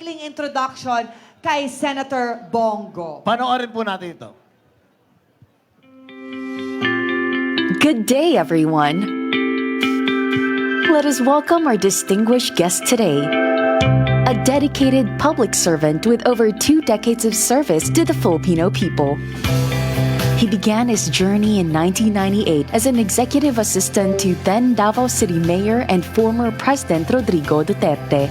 maikling introduction kay Senator Bongo. Panoorin po natin ito. Good day, everyone. Let us welcome our distinguished guest today, a dedicated public servant with over 2 decades of service to the Filipino people. He began his journey in 1998 as an executive assistant to then Davao City Mayor and former President Rodrigo Duterte.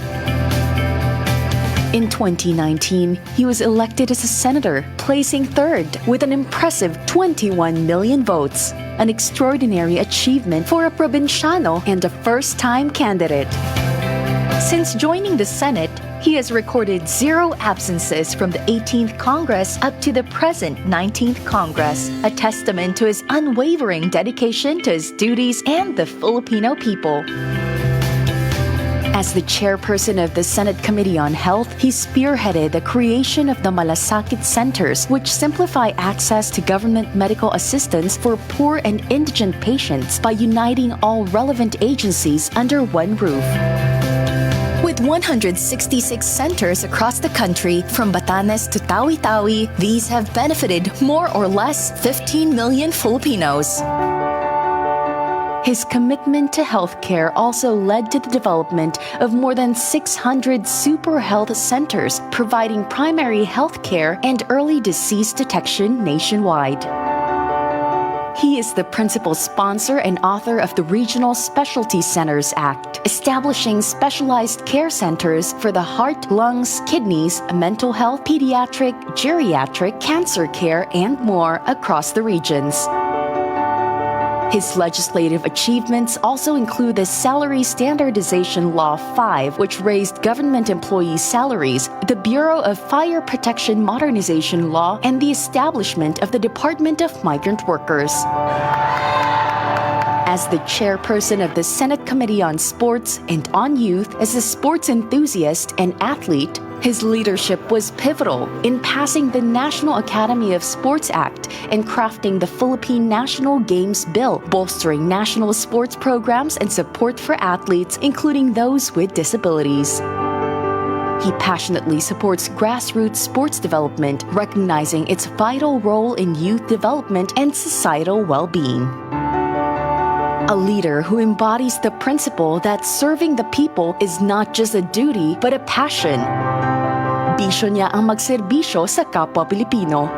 In 2019, he was elected as a senator, placing third with an impressive 21 million votes, an extraordinary achievement for a provinciano and a first-time candidate. Since joining the Senate, he has recorded 0 absences from the 18th Congress up to the present 19th Congress, a testament to his unwavering dedication to his duties and the Filipino people. As the chairperson of the Senate Committee on Health, he spearheaded the creation of the Malasakit Centers, which simplify access to government medical assistance for poor and indigent patients by uniting all relevant agencies under one roof. With 166 centers across the country, from Batanes to Tawi-Tawi, these have benefited more or less 15 million Filipinos. His commitment to healthcare also led to the development of more than 600 super health centers, providing primary healthcare and early disease detection nationwide. He is the principal sponsor and author of the Regional Specialty Centers Act, establishing specialized care centers for the heart, lungs, kidneys, mental health, pediatric, geriatric, cancer care, and more across the regions. His legislative achievements also include the Salary Standardization Law 5, which raised government employees' salaries, the Bureau of Fire Protection Modernization Law, and the establishment of the Department of Migrant Workers. As the chairperson of the Senate Committee on Sports and on Youth, as a sports enthusiast and athlete, his leadership was pivotal in passing the National Academy of Sports Act and crafting the Philippine National Games Bill, bolstering national sports programs and support for athletes, including those with disabilities. He passionately supports grassroots sports development, recognizing its vital role in youth development and societal well-being. A leader who embodies the principle that serving the people is not just a duty but a passion. Bisyo niya ang magserbisyo sa kapwa Pilipino.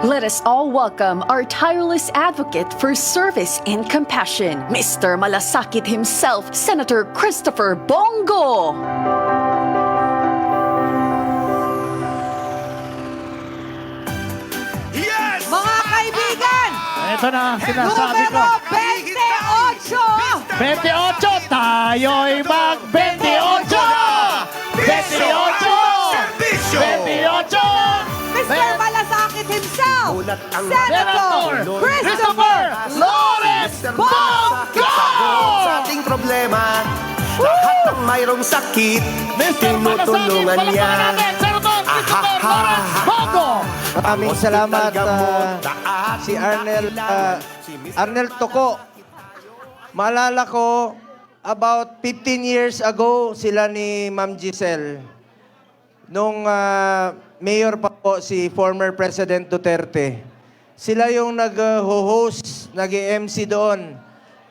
Let us all welcome our tireless advocate for service and compassion, Mr. Malasakit himself, Senator Christopher Bongo! Yes! Mga kaibigan, Ito na, sinasabi ko. numero 28! 28! Tayo'y mag-28! 28! Serbisyo! 28! Mr. Malasakit himself, Ulat ang Senator Christopher Lawrence Bongo! Sa ating problema, lahat ng mayroong sakit, Mr. Malasakit, tinutulungan niya. palakpakan natin, Senator Christopher Lawrence Bongo! Maraming salamat si Arnel Toko. Maalala ko, about 15 years ago, sila ni Ma'am Giselle. Nung mayor pa po si former President Duterte. Sila yung nag-host, nag-MC doon.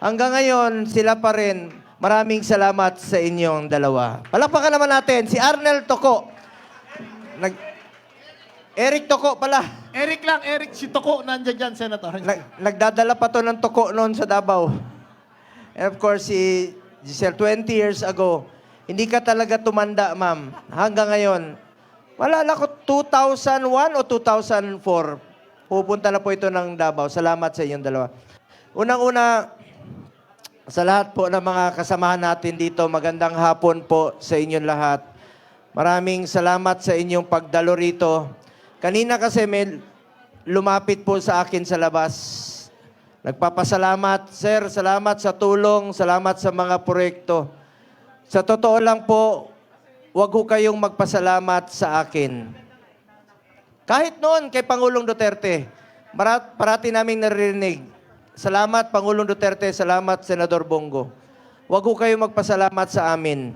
Hanggang ngayon, sila pa rin. Maraming salamat sa inyong dalawa. Palakpakan naman natin si Arnel Toko. Eric Toko pala. Eric lang, Eric, si Toko nandiyan dyan, Senator. Nagdadala pa to ng toko noon sa Davao. And of course, si Giselle, 20 years ago, hindi ka talaga tumanda, ma'am. Hanggang ngayon. Wala ko, 2001 o 2004, pupunta na po ito ng Davao. Salamat sa inyong dalawa. Unang-una, sa lahat po ng mga kasamahan natin dito, magandang hapon po sa inyong lahat. Maraming salamat sa inyong pagdalo rito. Kanina kasi may lumapit po sa akin sa labas. Nagpapasalamat, sir, salamat sa tulong, salamat sa mga proyekto. Sa totoo lang po, wag ho kayong magpasalamat sa akin. Kahit noon kay Pangulong Duterte, parati naming naririnig, salamat Pangulong Duterte, salamat Senador Bongo. Wag ho kayong magpasalamat sa amin.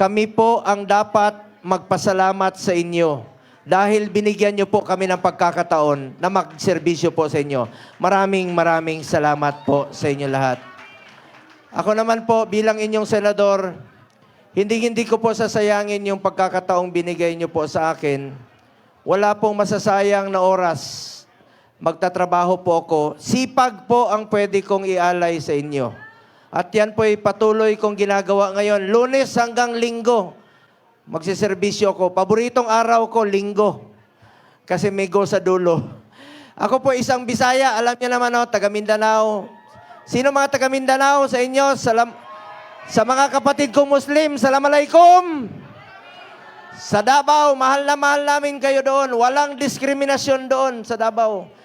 kami po ang dapat magpasalamat sa inyo dahil binigyan niyo po kami ng pagkakataon na magserbisyo po sa inyo. Maraming salamat po sa inyo lahat. Ako naman po bilang inyong senador, hindi ko po sasayangin yung pagkakataong binigay niyo po sa akin. Wala pong masasayang na oras. Magtatrabaho po ako. Sipag po ang pwede kong ialay sa inyo. At yan po'y patuloy kong ginagawa ngayon. Lunes hanggang Linggo. Magsiservisyo ko. Paboritong araw ko, Linggo. Kasi may go sa dulo. Ako po isang Bisaya. Alam niyo naman, taga Mindanao. Sino mga taga Mindanao sa inyo? Sa mga kapatid kong Muslim, Assalamualaikum. Sa Davao, mahal na mahal namin kayo doon. Walang diskriminasyon doon sa Davao.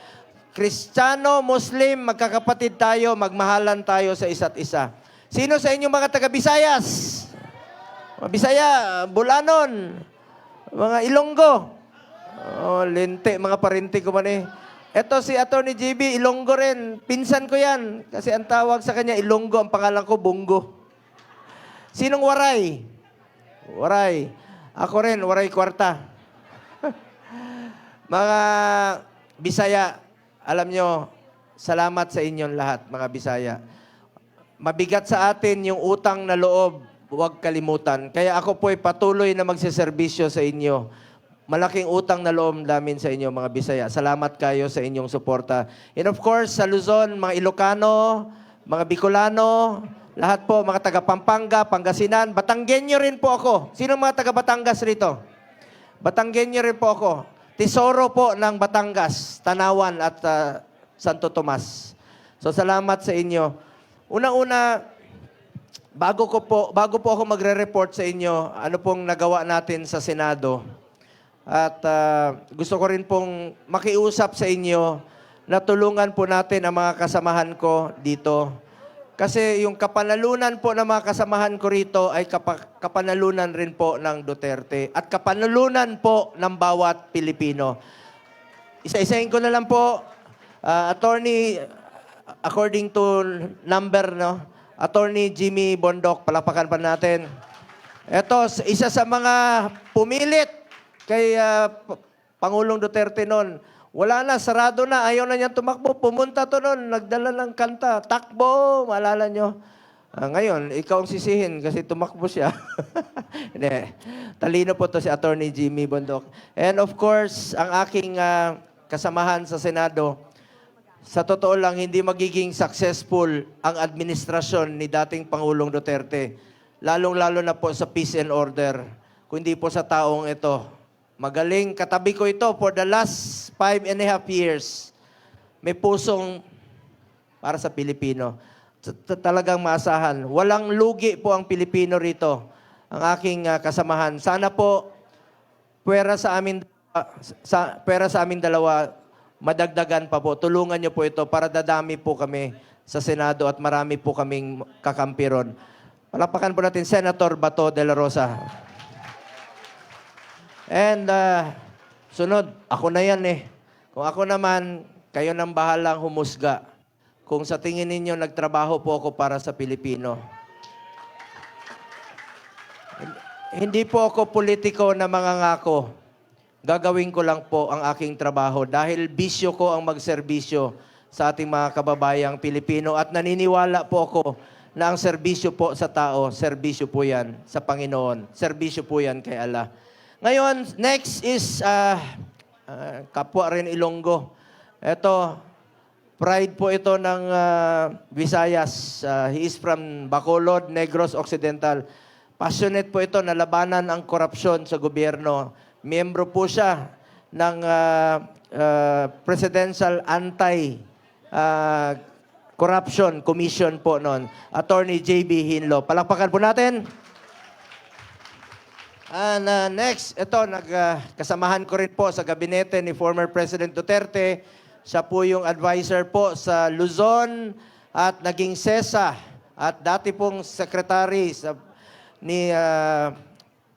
Kristiyano, Muslim, magkakapatid tayo, magmahalan tayo sa isa't isa. Sino sa inyo mga taga Visayas? Mga Bisaya, Bulanon, mga Ilonggo. Lente, mga parinti ko man eh. Eto si Atty. JB, Ilonggo rin. Pinsan ko yan. Kasi ang tawag sa kanya, Ilonggo. Ang pangalan ko, Bungo. Sinong Waray? Waray. Ako rin, Waray Kwarta. Mga Bisaya, alam nyo, salamat sa inyong lahat, mga Bisaya. Mabigat sa atin yung utang na loob, huwag kalimutan. Kaya ako po'y patuloy na magsiservisyo sa inyo. Malaking utang na loob namin sa inyo, mga Bisaya. Salamat kayo sa inyong suporta. And of course, sa Luzon, mga Ilocano, mga Bicolano, lahat po, mga taga Pampanga, Pangasinan, Batanggenyo rin po ako. Sino mga taga Batangas rito? Batanggenyo rin po ako. Tesoro po ng Batangas, Tanawan at Santo Tomas. So salamat sa inyo. Unang-una, bago po ako magre-report sa inyo, ano pong nagawa natin sa Senado. At gusto ko rin pong makiusap sa inyo na tulungan po natin ang mga kasamahan ko dito. Kasi yung kapanalunan po ng mga kasamahan ko rito ay kapanalunan rin po ng Duterte at kapanalunan po ng bawat Pilipino. Isa-isahin ko na lang po, Attorney, according to number, no? Attorney Jimmy Bondoc, palapakan pa natin. Ito, isa sa mga pumilit kay Pangulong Duterte noon. Wala na, sarado na, ayaw na niyang tumakbo. Pumunta to noon, nagdala ng kanta. Takbo, maalala nyo. Ngayon, ikaw ang sisihin kasi tumakbo siya. Hindi. Talino po to si Attorney Jimmy Bondoc. And of course, ang aking kasamahan sa Senado, sa totoo lang, hindi magiging successful ang administrasyon ni dating Pangulong Duterte. Lalong-lalo na po sa peace and order. Kundi po sa taong ito. Magaling, katabi ko ito for the last 5.5 years. May pusong para sa Pilipino. Talagang maasahan. Walang lugi po ang Pilipino rito. Ang aking kasamahan. Sana po, pwera sa aming dalawa, madagdagan pa po. Tulungan niyo po ito para dadami po kami sa Senado at marami po kaming kakampiron. Palapakan po natin Senator Bato de la Rosa. And sunod, ako na yan eh. Kung ako naman, kayo nang bahalang humusga. Kung sa tingin ninyo, nagtrabaho po ako para sa Pilipino. Hindi po ako politiko na mangangako. Gagawin ko lang po ang aking trabaho dahil bisyo ko ang magserbisyo sa ating mga kababayang Pilipino at naniniwala po ako na ang serbisyo po sa tao, serbisyo po yan sa Panginoon. Serbisyo po yan kay Allah. Ngayon, next is kapwa rin Ilonggo. Ito, pride po ito ng Visayas. He is from Bacolod, Negros Occidental. Passionate po ito na labanan ang korupsyon sa gobyerno. Miyembro po siya ng Presidential Anti-Corruption Commission po noon. Attorney JB Hinlo. Palakpakan po natin. And next, ito, kasamahan ko rin po sa gabinete ni former President Duterte. Siya po yung advisor po sa Luzon at naging SESA at dati pong secretary ni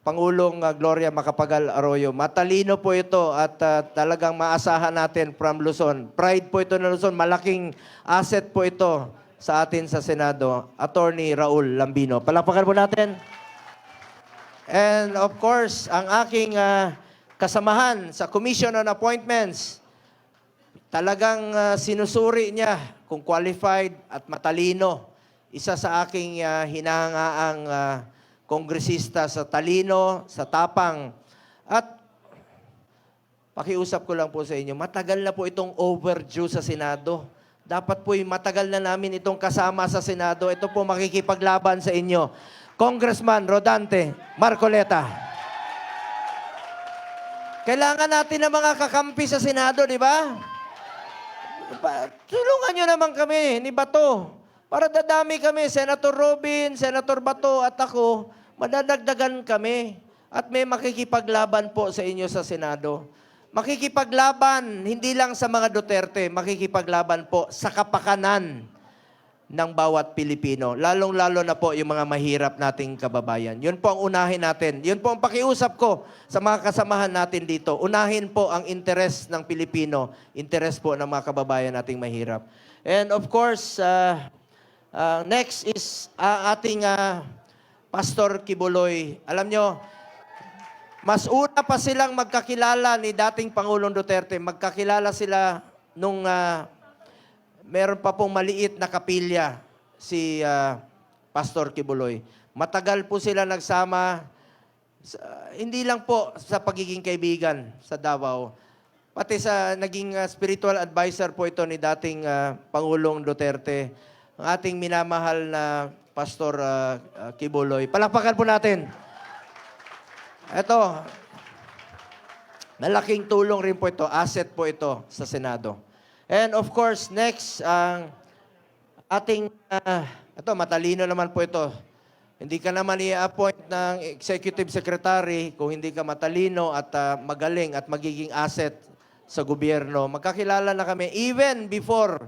Pangulong Gloria Macapagal Arroyo. Matalino po ito at talagang maasahan natin from Luzon. Pride po ito ng Luzon. Malaking asset po ito sa atin sa Senado. Attorney Raul Lambino. Palakpakan po natin. And of course, ang aking kasamahan sa Commission on Appointments, talagang sinusuri niya kung qualified at matalino. Isa sa aking hinahangaang kongresista sa talino, sa tapang. At pakiusap ko lang po sa inyo, matagal na po itong overdue sa Senado. Dapat po matagal na namin itong kasama sa Senado. Ito po makikipaglaban sa inyo. Congressman Rodante Marcoleta. Kailangan natin ng mga kakampi sa Senado, di ba? Tulungan nyo naman kami ni Bato. Para dadami kami, Senator Robin, Senator Bato at ako, madadagdagan kami. At may makikipaglaban po sa inyo sa Senado. Makikipaglaban, hindi lang sa mga Duterte, makikipaglaban po sa kapakanan ng bawat Pilipino. Lalong-lalo na po yung mga mahirap nating kababayan. Yun po ang unahin natin. Yun po ang pakiusap ko sa mga kasamahan natin dito. Unahin po ang interes ng Pilipino, interes po ng mga kababayan nating mahirap. And of course, next is ating Pastor Kibuloy. Alam nyo, mas una pa silang magkakilala ni dating Pangulong Duterte. Magkakilala sila nung meron pa pong maliit na kapilya si Pastor Kibuloy. Matagal po sila nagsama, hindi lang po sa pagiging kaibigan sa Davao, pati sa naging spiritual advisor po ito ni dating Pangulong Duterte, ang ating minamahal na Pastor Kibuloy. Palakpakan po natin. Ito, malaking tulong rin po ito, asset po ito sa Senado. And of course, next, ang ating, ito, matalino naman po ito. Hindi ka naman i-appoint ng executive secretary kung hindi ka matalino at magaling at magiging asset sa gobyerno. Magkakilala na kami even before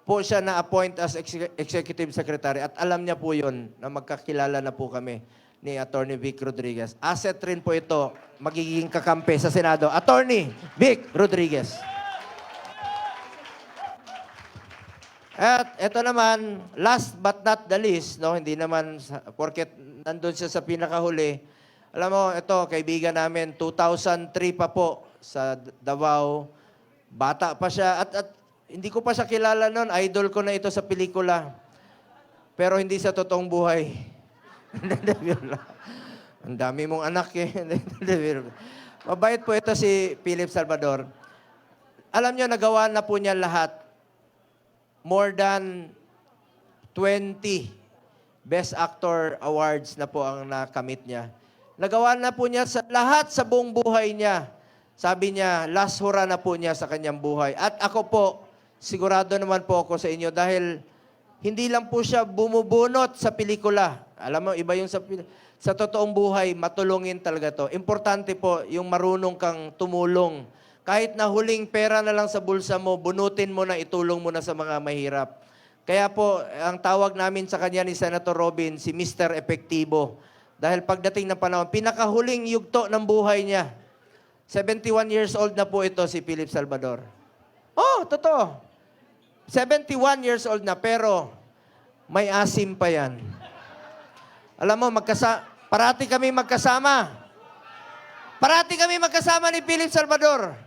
po siya na-appoint as executive secretary. At alam niya po yun na magkakilala na po kami ni Attorney Vic Rodriguez. Asset rin po ito, magiging kakampi sa Senado. Attorney Vic Rodriguez. At ito naman, last but not the least, no, hindi naman, porket nandun siya sa pinakahuli, alam mo, ito, kaibigan namin, 2003 pa po sa Davao. Bata pa siya. At hindi ko pa siya kilala noon. Idol ko na ito sa pelikula. Pero hindi sa totoong buhay. Ang dami mong anak eh. Mabait po ito si Philip Salvador. Alam nyo, nagawa na po niya lahat. More than 20 Best Actor Awards na po ang nakamit niya. Nagawa na po niya sa lahat sa buong buhay niya. Sabi niya, last hurrah na po niya sa kanyang buhay. At ako po, sigurado naman po ako sa inyo dahil hindi lang po siya bumubunot sa pelikula. Alam mo, iba yung sa totoong buhay, matulungin talaga to. Importante po yung marunong kang tumulong. Kahit na huling pera na lang sa bulsa mo, bunutin mo na, itulong mo na sa mga mahirap. Kaya po, ang tawag namin sa kanya ni Senator Robin, si Mr. Epektibo. Dahil pagdating ng panahon, pinakahuling yugto ng buhay niya. 71 years old na po ito si Philip Salvador. Oh, totoo. 71 years old na, pero may asim pa yan. Alam mo, parati kami magkasama. Parati kami magkasama ni Philip Salvador.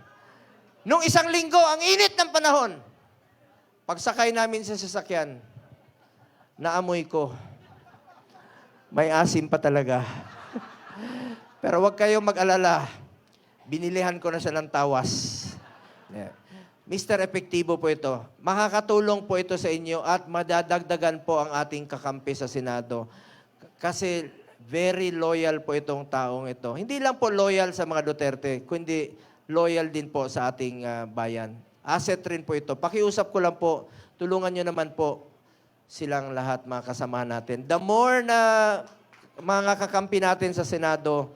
Nung isang linggo, ang init ng panahon. Pagsakay namin sa sasakyan, naamoy ko, may asim pa talaga. Pero wag kayong mag-alala. Binilihan ko na siya ng tawas. Yeah. Mr. Epektibo po ito. Makakatulong po ito sa inyo at madadagdagan po ang ating kakampi sa Senado. Kasi very loyal po itong taong ito. Hindi lang po loyal sa mga Duterte, kundi loyal din po sa ating bayan. Asset rin po ito. Pakiusap ko lang po, tulungan nyo naman po silang lahat, mga kasamahan natin. The more na mga kakampi natin sa Senado,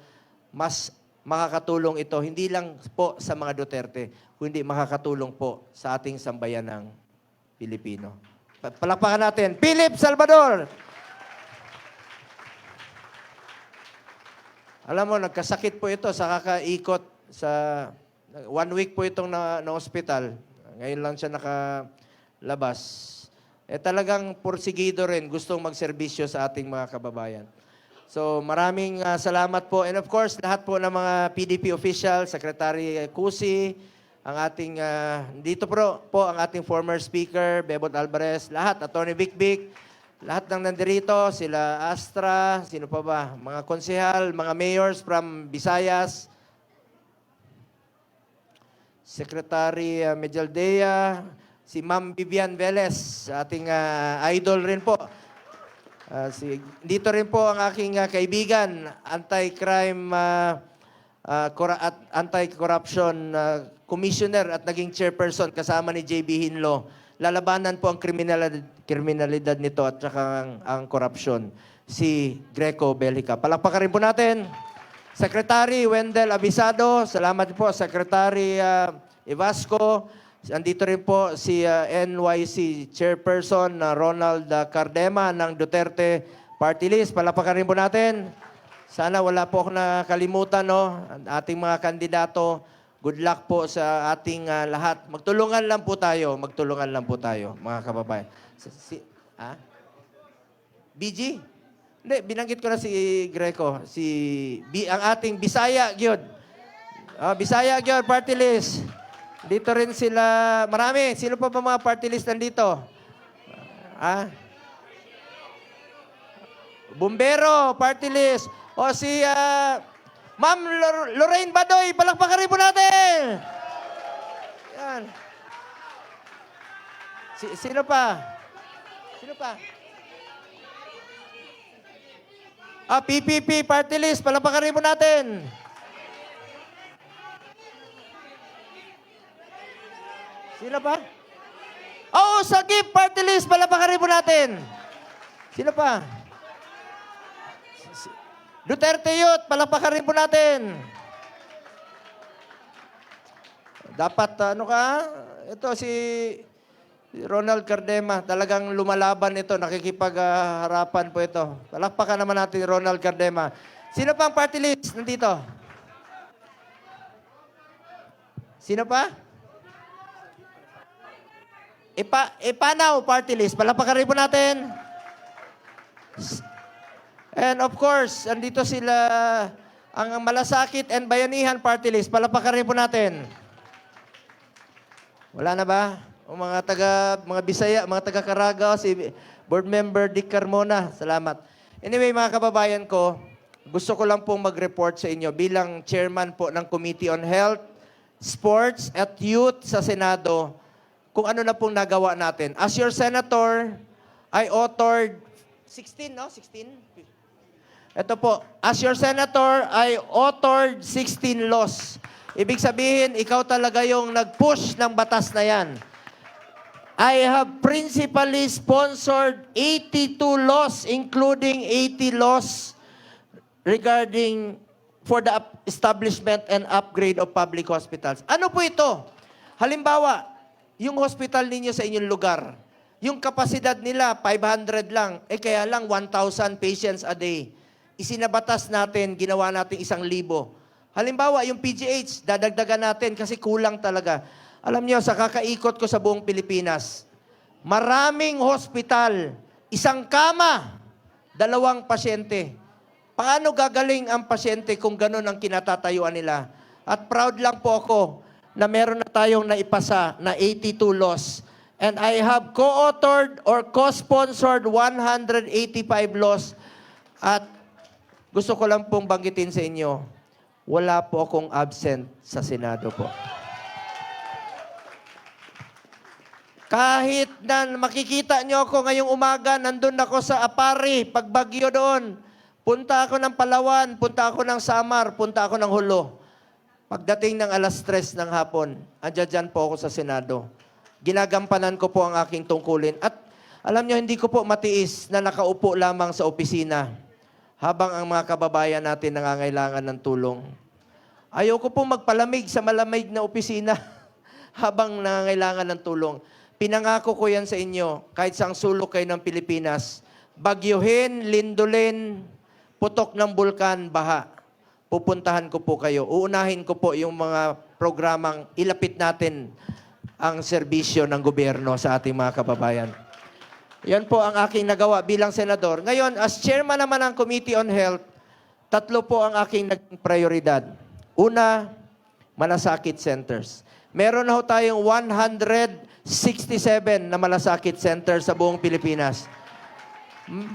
mas makakatulong ito, hindi lang po sa mga Duterte, kundi makakatulong po sa ating sambayanang Pilipino. Palakpakan natin, Philip Salvador! Alam mo, nagkasakit po ito sa kakaikot sa 1 week po itong na-hospital. Ngayon lang siya nakalabas. Talagang porsigido rin, gustong magserbisyo sa ating mga kababayan. So maraming salamat po. And of course, lahat po ng mga PDP officials, Secretary Cusi, ang ating, dito po ang ating former speaker, Bebot Alvarez, lahat, Attorney Vic Vic, lahat ng nandirito, sila Astra, sino pa ba? Mga konsehal, mga mayors from Visayas, Secretary Medjaldea, si Ma'am Vivian Velez, ating idol rin po. Dito rin po ang aking kaibigan, anti-crime at anti-corruption commissioner at naging chairperson kasama ni JB Hinlo. Lalabanan po ang kriminalidad nito at saka ang korupsyon. Si Greco Belica. Palakpakan rin po natin. Secretary Wendell Abisado. Salamat po. Secretary Evasco. Andito rin po si NYC Chairperson Ronald Cardema ng Duterte Party List. Palakpakan rin po natin. Sana wala po ako nakalimutan, no? Ang ating mga kandidato. Good luck po sa ating lahat. Magtulungan lang po tayo. Magtulungan lang po tayo, mga kababayan. BG? Hindi, binanggit ko na si Greco. Ang ating Bisaya Gyud. Bisaya Gyud, Party List. Dito rin sila, marami. Sino pa ba mga party list nandito? Bumbero, party list. O si Ma'am Lorraine Badoy, palakpakan rin po natin. Yan. Sino pa? Sino pa? PPP, party list, palakpakan rin po natin. Sino pa? Sagip, party list, palakpakan rin po natin. Sino pa? Duterte Youth, palakpakan rin po natin. Dapat, ito si Ronald Cardema, talagang lumalaban ito, nakikipag-harapan po ito. Palakpakan naman natin Ronald Cardema. Sino pa ang party list nandito? Sino pa? Ipanaw party list. Palakpakan rin po natin. And of course, andito sila ang Malasakit and Bayanihan party list. Palakpakan rin po natin. Wala na ba? O mga Bisaya, mga taga Caragao, si Board Member Dick Carmona. Salamat. Anyway, mga kababayan ko, gusto ko lang pong mag-report sa inyo bilang chairman po ng Committee on Health, Sports at Youth sa Senado, kung ano na pong nagawa natin. As your senator, I authored 16, no? 16? Ito po. As your senator, I authored 16 laws. Ibig sabihin, ikaw talaga yung nag-push ng batas na yan. I have principally sponsored 82 laws, including 80 laws regarding for the establishment and upgrade of public hospitals. Ano po ito? Halimbawa, yung hospital ninyo sa inyong lugar, yung kapasidad nila, 500 lang, kaya lang 1,000 patients a day. Isinabatas natin, ginawa natin 1,000. Halimbawa, yung PGH, dadagdagan natin kasi kulang talaga. Alam niyo, sa kakaikot ko sa buong Pilipinas, maraming hospital, 1 kama, 2 pasyente. Paano gagaling ang pasyente kung ganun ang kinatatayuan nila? At proud lang po ako na meron na tayong naipasa na 82 laws. And I have co-authored or co-sponsored 185 laws. At gusto ko lang pong banggitin sa inyo, wala po akong absent sa Senado po. Kahit na makikita nyo ako ngayong umaga, nandun ako sa Apari, pagbagyo doon. Punta ako ng Palawan, punta ako ng Samar, punta ako ng Hulo. Pagdating ng 3:00 ng hapon, andyan po ako sa Senado. Ginagampanan ko po ang aking tungkulin. At alam nyo, hindi ko po matiis na nakaupo lamang sa opisina habang ang mga kababayan natin nangangailangan ng tulong. Ayoko po magpalamig sa malamig na opisina habang nangangailangan ng tulong. Pinangako ko yan sa inyo, kahit saang sulok kayo ng Pilipinas, bagyuhin, lindulin, putok ng bulkan, baha. Pupuntahan ko po kayo. Uunahin ko po yung mga programang ilapit natin ang serbisyo ng gobyerno sa ating mga kababayan. Yan po ang aking nagawa bilang senador. Ngayon, as chairman naman ng Committee on Health, 3 po ang aking naging prioridad. Una, malasakit centers. Meron na ho tayong 167 na malasakit centers sa buong Pilipinas.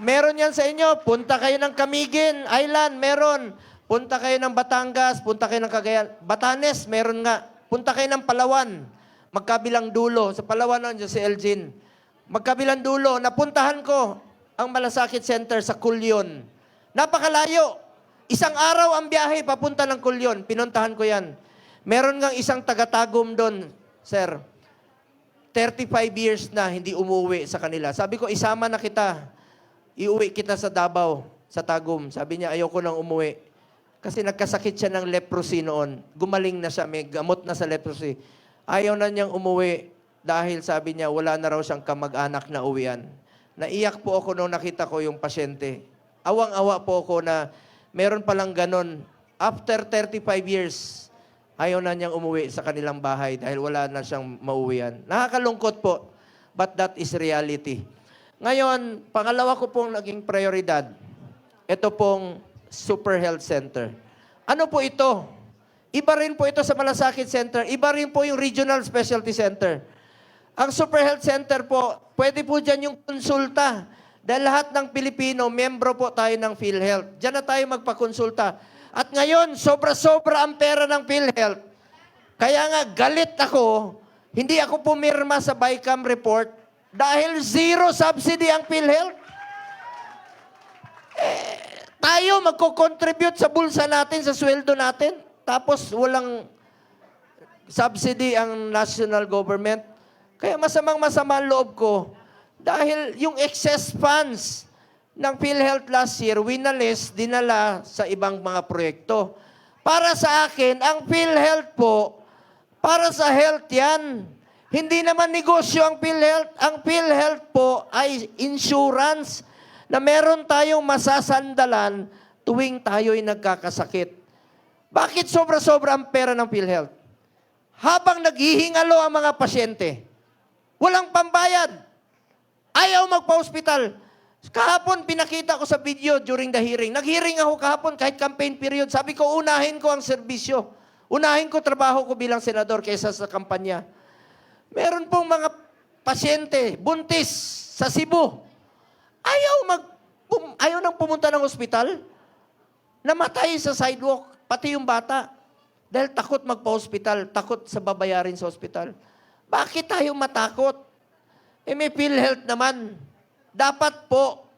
Meron yan sa inyo. Punta kayo ng Camiguin Island, meron. Punta kayo ng Batangas, punta kayo ng Cagayan. Batanes, meron nga. Punta kayo ng Palawan, magkabilang dulo. Sa Palawan nandiyan si Elgin. Magkabilang dulo, napuntahan ko ang malasakit center sa Culyon. Napakalayo. Isang araw ang biyahe papunta ng Culyon. Pinuntahan ko yan. Meron ngang isang taga-Tagum doon, sir. 35 years na hindi umuwi sa kanila. Sabi ko, isama na kita. Iuwi kita sa Davao, sa Tagum. Sabi niya, ayoko nang umuwi. Kasi nagkasakit siya ng leprosy noon. Gumaling na siya, may gamot na sa leprosy. Ayaw na niyang umuwi dahil sabi niya, wala na raw siyang kamag-anak na uwian. Naiyak po ako nung nakita ko yung pasyente. Awang-awa po ako na meron palang ganon. After 35 years, ayaw na niyang umuwi sa kanilang bahay dahil wala na siyang mauwian. Nakakalungkot po, but that is reality. Ngayon, pangalawa ko pong naging prioridad, ito pong Super Health Center. Ano po ito? Iba rin po ito sa Malasakit Center. Iba rin po yung Regional Specialty Center. Ang Super Health Center po, pwede po dyan yung konsulta. Dahil lahat ng Pilipino, membro po tayo ng PhilHealth. Diyan na tayo magpakonsulta. At ngayon, sobra-sobra ang pera ng PhilHealth. Kaya nga, galit ako, hindi ako pumirma sa BICAM report dahil 0 subsidy ang PhilHealth. Tayo magko-contribute sa bulsa natin, sa sweldo natin. Tapos walang subsidy ang national government. Kaya masamang-masama ang loob ko dahil yung excess funds ng PhilHealth last year, winalis, dinala sa ibang mga proyekto. Para sa akin, ang PhilHealth po, para sa health yan. Hindi naman negosyo ang PhilHealth. Ang PhilHealth po ay insurance na meron tayong masasandalan tuwing tayo'y nagkakasakit. Bakit sobra-sobra ang pera ng PhilHealth? Habang naghihingalo ang mga pasyente, walang pambayad. Ayaw magpa-hospital. Kahapon, pinakita ko sa video during the hearing. Nag-hearing ako kahapon kahit campaign period. Sabi ko, unahin ko ang serbisyo. Unahin ko trabaho ko bilang senador kaysa sa kampanya. Meron pong mga pasyente, buntis, sa Cebu. Ayaw nang pumunta ng hospital. Namatay sa sidewalk, pati yung bata. Dahil takot magpa-hospital, takot sa babayarin sa hospital. Bakit tayo matakot? May PhilHealth naman. Dapat po,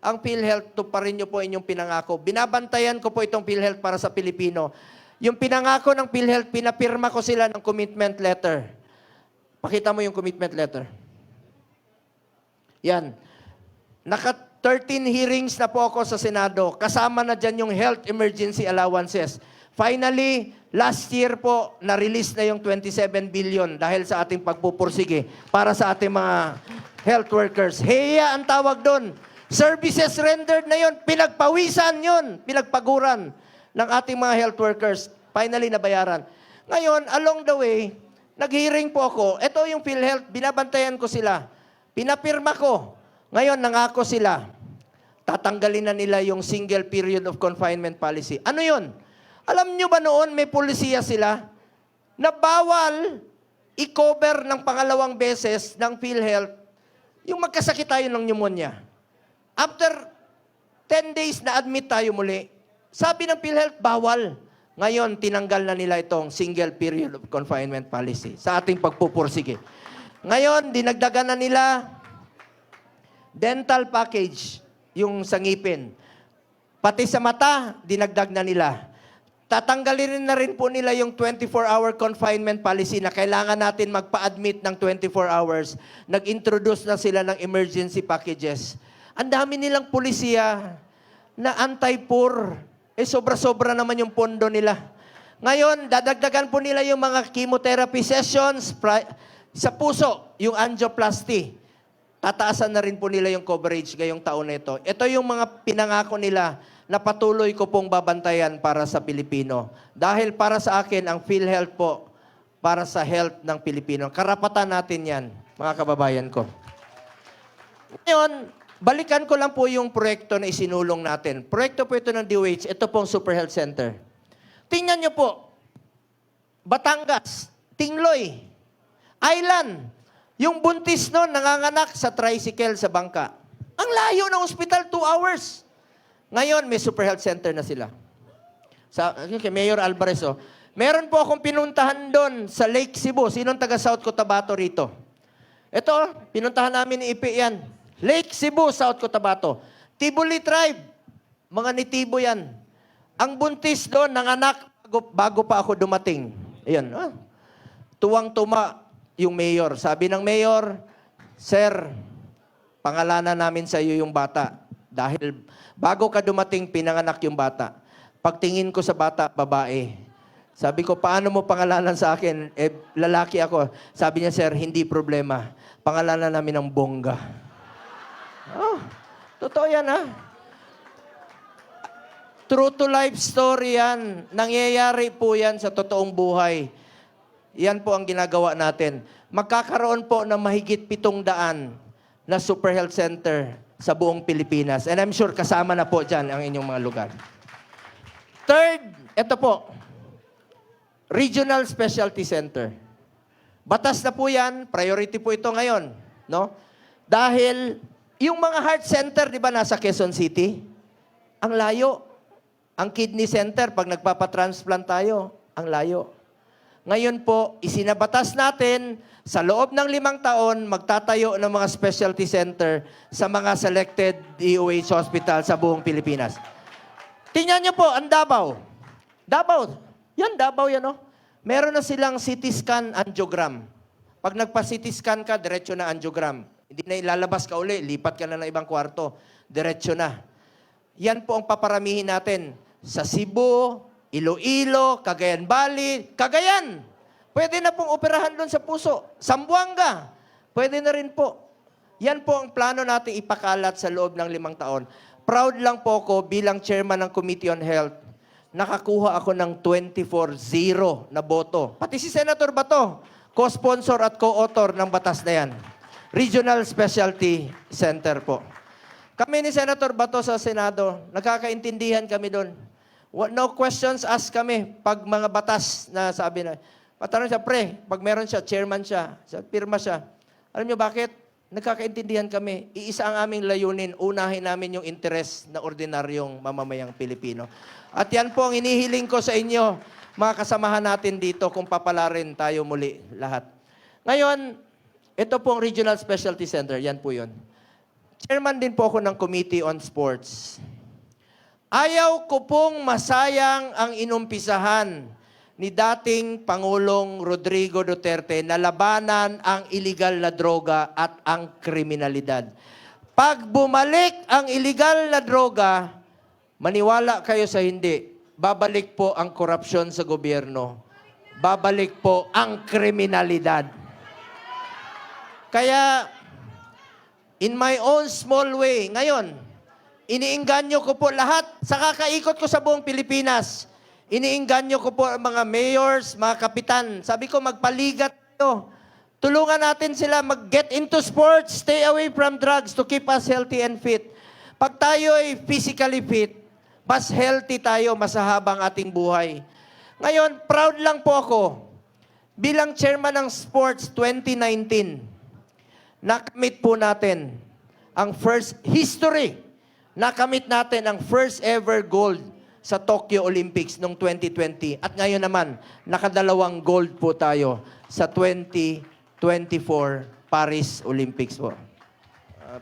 ang PhilHealth, tuparin niyo po inyong pinangako. Binabantayan ko po itong PhilHealth para sa Pilipino. Yung pinangako ng PhilHealth, pinapirma ko sila ng commitment letter. Pakita mo yung commitment letter. Yan. Naka-13 hearings na po ako sa Senado. Kasama na dyan yung health emergency allowances. Finally, last year po, na-release na yung 27 billion dahil sa ating pagpupursige para sa ating mga health workers. HEA ang tawag doon. Services rendered na yon, pinagpawisan yon, pinagpaguran ng ating mga health workers. Finally, nabayaran. Ngayon, along the way, nag-hearing po ako. Ito yung PhilHealth, binabantayan ko sila. Pinapirma ko. Ngayon, nangako sila. Tatanggalin na nila yung single period of confinement policy. Ano yon? Alam nyo ba noon may polisiya sila na bawal i-cover ng pangalawang beses ng PhilHealth yung magkasakit tayo ng pneumonia. After 10 days na admit tayo muli, sabi ng PhilHealth, bawal. Ngayon, tinanggal na nila itong single period of confinement policy sa ating pagpupursige. Ngayon, dinagdagan na nila dental package, yung sa ngipin. Pati sa mata, dinagdag na nila. Tatanggalin na rin po nila yung 24-hour confinement policy na kailangan natin magpa-admit ng 24 hours. Nag-introduce na sila ng emergency packages. Ang dami nilang polisiya na anti-poor. Sobra-sobra naman yung pondo nila. Ngayon, dadagdagan po nila yung mga chemotherapy sessions sa puso, yung angioplasty. Tataasan na rin po nila yung coverage ngayong taon na ito. Ito yung mga pinangako nila na patuloy ko pong babantayan para sa Pilipino. Dahil para sa akin, ang PhilHealth po, para sa health ng Pilipino. Karapatan natin yan, mga kababayan ko. Ngayon, balikan ko lang po yung proyekto na isinulong natin. Proyekto po ito ng DOH. Ito pong Super Health Center. Tingnan niyo po, Batangas, Tingloy, Island, yung buntis noon nanganganak sa tricycle sa bangka. Ang layo ng ospital, 2 hours. Ngayon, may Super Health Center na sila. Kay Mayor Alvarez, oh. Meron po akong pinuntahan doon sa Lake Cebu. Sinong taga South Cotabato rito? Ito, pinuntahan namin ni Ipi yan. Lake Cebu, South Cotabato. Tibuli tribe. Mga nitibo yan. Ang buntis doon, nanganak bago pa ako dumating. Ayan. Tuwang-tuma yung mayor. Sabi ng mayor, Sir, pangalanan namin sa iyo yung bata. Dahil bago ka dumating, pinanganak yung bata. Pagtingin ko sa bata, babae. Sabi ko, paano mo pangalanan sa akin? Lalaki ako. Sabi niya, Sir, hindi problema. Pangalanan namin ng Bongga. Oh, totoo yan, ha? True to life story yan. Nangyayari po yan sa totoong buhay. Yan po ang ginagawa natin. Magkakaroon po ng mahigit 700 na Super Health Center sa buong Pilipinas. And I'm sure kasama na po dyan ang inyong mga lugar. Third, ito po. Regional Specialty Center. Batas na po yan. Priority po ito ngayon. No? Dahil yung mga heart center, di ba, nasa Quezon City? Ang layo. Ang kidney center, pag nagpapatransplant tayo, ang layo. Ngayon po, isinabatas natin, sa loob ng 5 taon, magtatayo ng mga specialty center sa mga selected DOH hospital sa buong Pilipinas. Tingnan niyo po, ang Davao. Davao. Yan, Davao yan, oh. Meron na silang CT scan angiogram. Pag nagpa-CT scan ka, diretso na angiogram. Hindi na ilalabas ka uli, lipat ka na ng ibang kwarto. Diretso na. Yan po ang paparamihin natin sa Cebu, Iloilo, Cagayan Valley, Cagayan. Pwede na pong operahan doon sa puso. Zamboanga, pwede na rin po. Yan po ang plano natin ipakalat sa loob ng 5 taon. Proud lang po ako bilang chairman ng Committee on Health. Nakakuha ako ng 24-0 na boto. Pati si Senator Bato, co-sponsor at co-author ng batas na yan. Regional Specialty Center po. Kami ni Senator Bato sa Senado, nagkakaintindihan kami doon. No questions asked kami pag mga batas na sabi na, patanong siya, pre, pag meron siya, chairman siya, pirma siya. Alam niyo bakit? Nagkakaintindihan kami. Iisa ang aming layunin, unahin namin yung interes na ordinaryong mamamayang Pilipino. At yan po ang inihiling ko sa inyo, mga kasamahan natin dito, kung papalarin tayo muli lahat. Ngayon, ito pong Regional Specialty Center, yan po yun. Chairman din po ako ng Committee on Sports. Ayaw ko pong masayang ang inumpisahan ni dating Pangulong Rodrigo Duterte na labanan ang iligal na droga at ang kriminalidad. Pag bumalik ang iligal na droga, maniwala kayo sa hindi, babalik po ang korupsyon sa gobyerno. Babalik po ang kriminalidad. Kaya, in my own small way, ngayon, iniingganyo ko po lahat sa kakaikot ko sa buong Pilipinas. Iniingganyo ko po ang mga mayors, mga kapitan. Sabi ko, magpaligat tayo. Tulungan natin sila mag-get into sports, stay away from drugs to keep us healthy and fit. Pag tayo ay physically fit, mas healthy tayo, mas habang ating buhay. Ngayon, proud lang po ako. Bilang chairman ng sports 2019, nakamit po natin ang first history. Nakamit natin ang first ever gold sa Tokyo Olympics noong 2020. At ngayon naman, nakadalawang gold po tayo sa 2024 Paris Olympics po.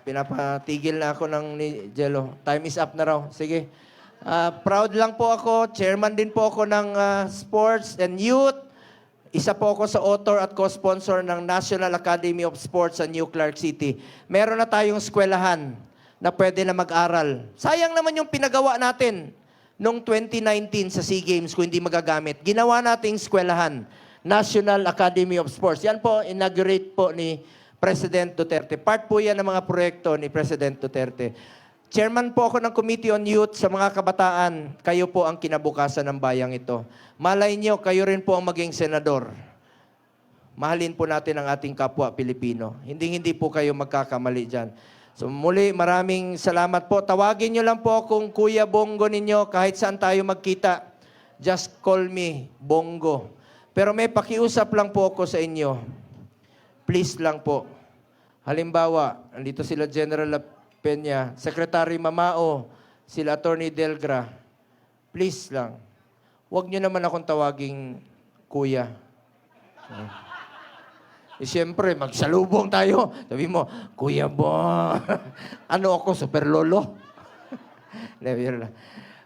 Pinapatigil na ako ng ni Jello. Time is up na raw. Sige. Proud lang po ako. Chairman din po ako ng Sports and Youth. Isa po ako sa author at co-sponsor ng National Academy of Sports sa New Clark City. Meron na tayong eskwelahan na pwede na mag-aral. Sayang naman yung pinagawa natin noong 2019 sa SEA Games kung hindi magagamit. Ginawa nating eskwelahan, National Academy of Sports. Yan po, inaugurate po ni President Duterte. Part po yan ng mga proyekto ni President Duterte. Chairman po ako ng Committee on Youth sa mga kabataan. Kayo po ang kinabukasan ng bayang ito. Malay nyo, kayo rin po ang maging senador. Mahalin po natin ang ating kapwa Pilipino. Hindi po kayo magkakamali dyan. So muli, maraming salamat po. Tawagin nyo lang po akong Kuya Bongo ninyo kahit saan tayo magkita. Just call me Bongo. Pero may pakiusap lang po ako sa inyo. Please lang po. Halimbawa, andito sila General Peña, Secretary Mamao, sila Attorney Delgra. Please lang. Huwag nyo naman akong tawaging Kuya. Eh, siyempre, magsalubong tayo. Sabi mo, Kuya Bong. Ano ako, super lolo?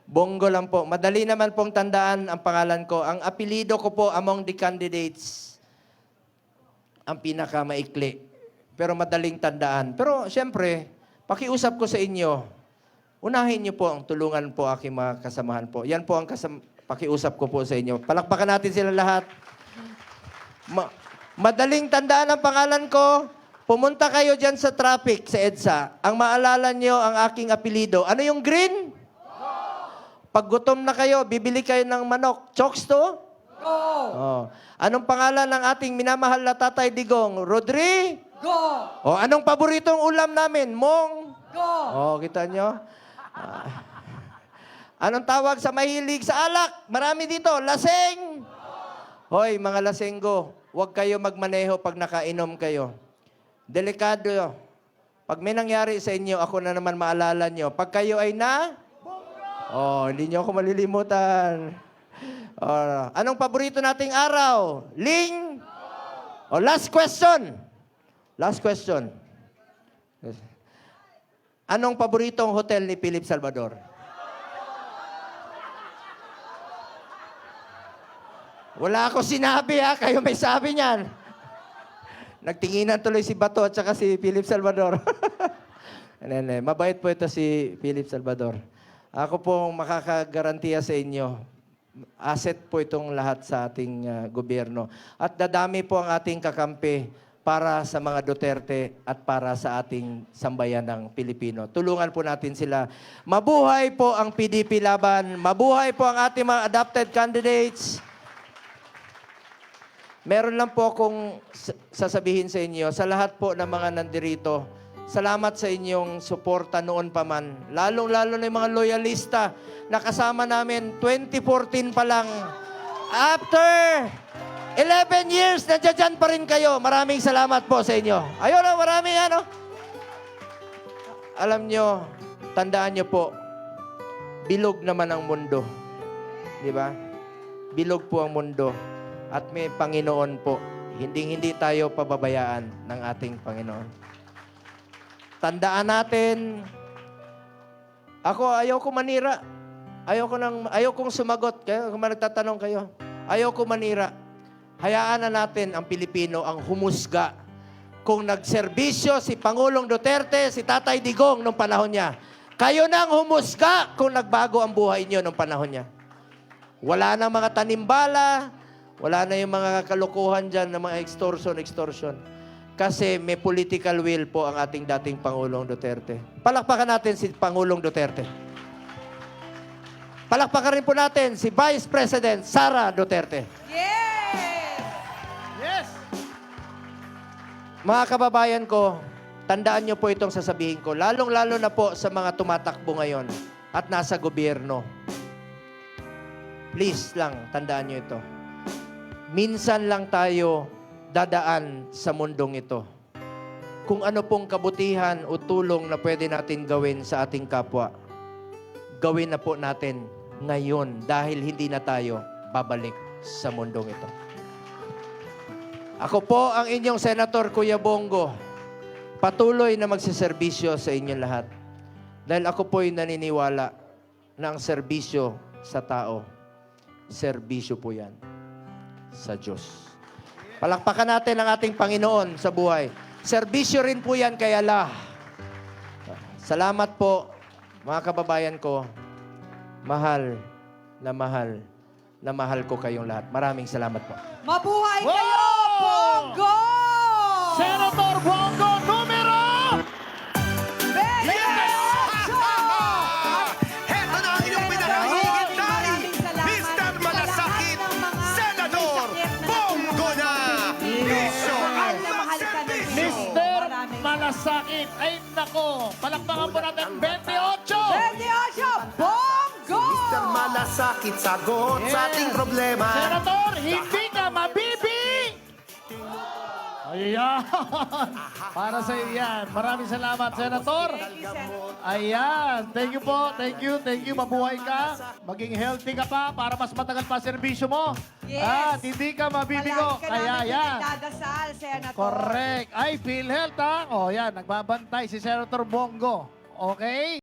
Bongo lang po. Madali naman pong tandaan ang pangalan ko. Ang apelido ko po among the candidates, ang pinakamaikli. Pero madaling tandaan. Pero siyempre, pakiusap ko sa inyo, unahin niyo po ang tulungan po aking mga kasamahan po. Yan po ang pakiusap ko po sa inyo. Palakpakan natin sila lahat. Madaling tandaan ang pangalan ko. Pumunta kayo dyan sa traffic, sa EDSA. Ang maalala nyo ang aking apelido. Ano yung green? Pag gutom na kayo, bibili kayo ng manok. Chokes to? Go! Oh. Anong pangalan ng ating minamahal na Tatay Digong? Rodri? Go! Oh, anong paboritong ulam namin? Mong? Go! Oh, kita nyo? Anong tawag sa mahilig sa alak? Marami dito. Laseng? Hoy, mga lasenggo, huwag kayo magmaneho pag nakainom kayo. Delikado. Pag may nangyari sa inyo, ako na naman maalala nyo. Pag kayo ay oh, hindi nyo ako malilimutan. Oh, anong paborito nating araw? Ling? Oh, last question. Last question. Anong paboritong hotel ni Philip Salvador? Wala ako sinabi ha, kayo may sabi niyan. Nagtinginan tuloy si Bato at saka si Philip Salvador. Mabait po ito si Philip Salvador. Ako po makakagarantiya sa inyo, asset po itong lahat sa ating gobyerno. At dadami po ang ating kakampi para sa mga Duterte at para sa ating sambayan ng Pilipino. Tulungan po natin sila. Mabuhay po ang PDP laban. Mabuhay po ang ating mga adopted candidates. Meron lang po akong sasabihin sa inyo, sa lahat po ng mga nandirito, salamat sa inyong suporta noon pa man. Lalong-lalo na yung mga loyalista na kasama namin 2014 pa lang. After 11 years, nandiyan pa rin kayo. Maraming salamat po sa inyo. Ayun na, maraming ano. Alam nyo, tandaan nyo po, bilog naman ang mundo. Di ba? Bilog po ang mundo. At may Panginoon po. Hindi tayo pababayaan ng ating Panginoon. Tandaan natin, ako ayaw ko manira. Ayaw kong sumagot. Kaya kung nagtatanong kayo, ayaw ko manira. Hayaan na natin ang Pilipino ang humusga. Kung nagserbisyo si Pangulong Duterte, si Tatay Digong nung panahon niya, kayo nang humusga kung nagbago ang buhay niyo nung panahon niya. Wala nang mga tanimbala, wala na yung mga kalukuhan dyan ng mga extortion. Kasi may political will po ang ating dating Pangulong Duterte. Palakpakan natin si Pangulong Duterte. Palakpakan rin po natin si Vice President Sara Duterte. Yes! Yes! Mga kababayan ko, tandaan nyo po itong sasabihin ko. Lalong-lalo na po sa mga tumatakbo ngayon at nasa gobyerno. Please lang, tandaan nyo ito. Minsan lang tayo dadaan sa mundong ito. Kung ano pong kabutihan o tulong na pwede natin gawin sa ating kapwa, gawin na po natin ngayon dahil hindi na tayo babalik sa mundong ito. Ako po ang inyong Senator Kuya Bongo. Patuloy na magsiservisyo sa inyong lahat. Dahil ako po'y naniniwala na ang serbisyo sa tao, serbisyo po yan sa Diyos. Palakpakan natin ang ating Panginoon sa buhay. Serbisyo rin po yan kay Allah. Salamat po, mga kababayan ko. Mahal na mahal na mahal ko kayong lahat. Maraming salamat po. Mabuhay Wow! kayo, Bongo! Senator Bongo numero 28! Heto na ang inyong pinakahigit dahil Mr. Malasakit, Senador Bongo na! Misyon Mahal na mahal ka ng Diyos. Mr. Maraming Malasakit ay Nako, palakpakan po natin 28! 28, Bongo! Mr. Malasakit, sagot sa ating problema. Senator, hindi ka mabibi! Ayan. Para sa iyo yan. Maraming salamat, Senator. Thank you, Sen. Ayan. Thank you po. Thank you. Thank you. Mabuhay ka. Maging healthy ka pa para mas matagal pa serbisyo mo. Yes. At hindi ka mabibigo. Palagi ka Kaya namin yan. pinagdadasal, Senator. Correct. Ay, PhilHealth ha. O yan, nagbabantay si Senator Bongo. Okay?